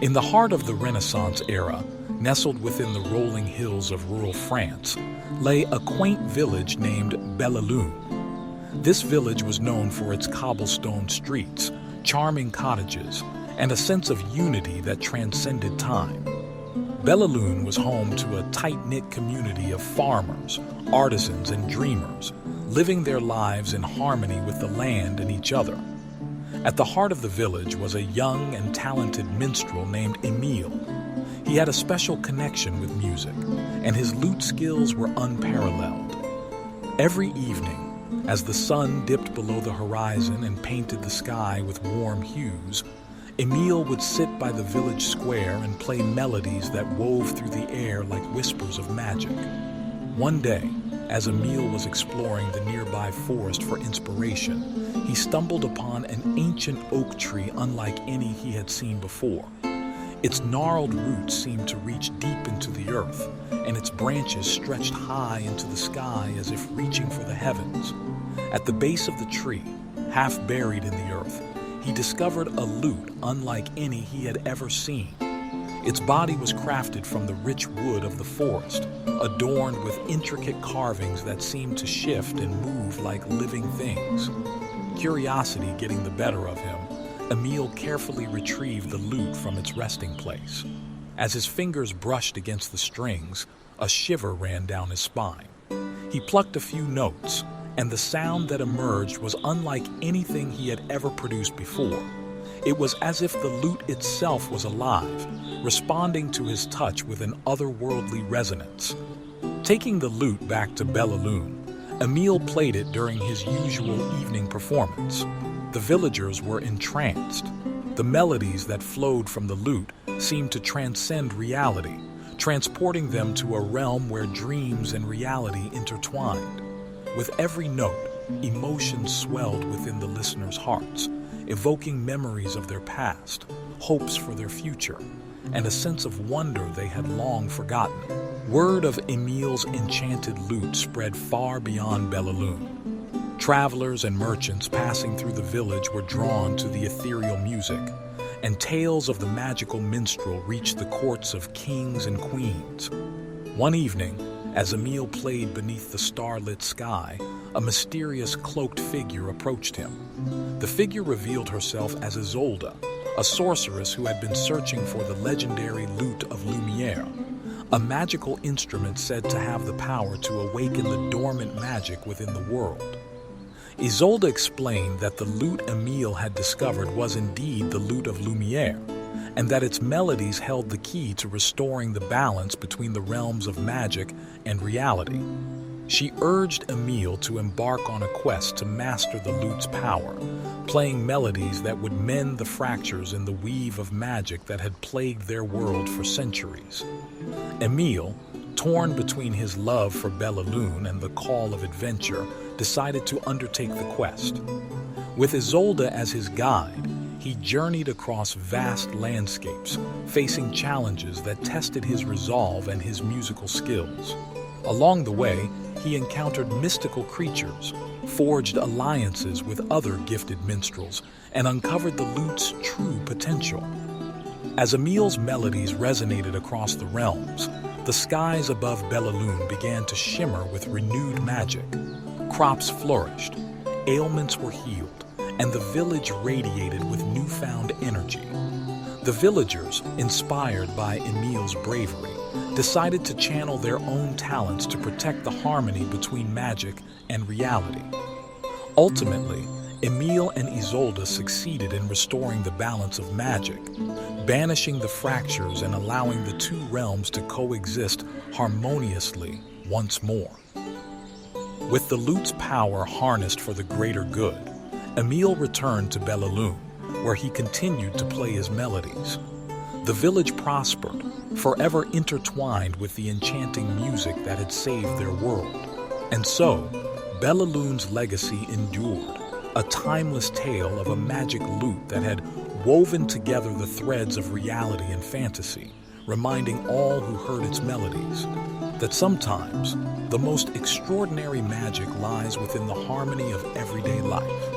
In the heart of the Renaissance era, nestled within the rolling hills of rural France, lay a quaint village named Bellalune. This village was known for its cobblestone streets, charming cottages, and a sense of unity that transcended time. Bellalune was home to a tight-knit community of farmers, artisans, and dreamers, living their lives in harmony with the land and each other. At the heart of the village was a young and talented minstrel named Emile. He had a special connection with music, and his lute skills were unparalleled. Every evening, as the sun dipped below the horizon and painted the sky with warm hues, Emile would sit by the village square and play melodies that wove through the air like whispers of magic. One day, as Emile was exploring the nearby forest for inspiration, he stumbled upon an ancient oak tree unlike any he had seen before. Its gnarled roots seemed to reach deep into the earth, and its branches stretched high into the sky as if reaching for the heavens. At the base of the tree, half buried in the earth, he discovered a lute unlike any he had ever seen. Its body was crafted from the rich wood of the forest, adorned with intricate carvings that seemed to shift and move like living things. Curiosity getting the better of him, Emile carefully retrieved the lute from its resting place. As his fingers brushed against the strings, a shiver ran down his spine. He plucked a few notes, and the sound that emerged was unlike anything he had ever produced before. It was as if the lute itself was alive, responding to his touch with an otherworldly resonance. Taking the lute back to Bellalune, Emile played it during his usual evening performance. The villagers were entranced. The melodies that flowed from the lute seemed to transcend reality, transporting them to a realm where dreams and reality intertwined. With every note, emotion swelled within the listeners' hearts, evoking memories of their past, hopes for their future, and a sense of wonder they had long forgotten. Word of Emile's enchanted lute spread far beyond Bellalune. Travelers and merchants passing through the village were drawn to the ethereal music, and tales of the magical minstrel reached the courts of kings and queens. One evening, as Emile played beneath the starlit sky, a mysterious cloaked figure approached him. The figure revealed herself as Isolde, a sorceress who had been searching for the legendary Lute of Lumiere, a magical instrument said to have the power to awaken the dormant magic within the world. Isolde explained that the lute Emile had discovered was indeed the Lute of Lumiere, and that its melodies held the key to restoring the balance between the realms of magic and reality. She urged Emile to embark on a quest to master the lute's power, playing melodies that would mend the fractures in the weave of magic that had plagued their world for centuries. Emile, torn between his love for Bellalune and the call of adventure, decided to undertake the quest. With Isolde as his guide, he journeyed across vast landscapes, facing challenges that tested his resolve and his musical skills. Along the way, he encountered mystical creatures, forged alliances with other gifted minstrels, and uncovered the lute's true potential. As Emile's melodies resonated across the realms, the skies above Bellalune began to shimmer with renewed magic. Crops flourished, ailments were healed, and the village radiated with newfound energy. The villagers, inspired by Emile's bravery, decided to channel their own talents to protect the harmony between magic and reality. Ultimately, Emile and Isolde succeeded in restoring the balance of magic, banishing the fractures and allowing the two realms to coexist harmoniously once more. With the lute's power harnessed for the greater good, Emile returned to Bellalune, where he continued to play his melodies. The village prospered, forever intertwined with the enchanting music that had saved their world. And so, Bellalune's legacy endured, a timeless tale of a magic lute that had woven together the threads of reality and fantasy, reminding all who heard its melodies that sometimes the most extraordinary magic lies within the harmony of everyday life.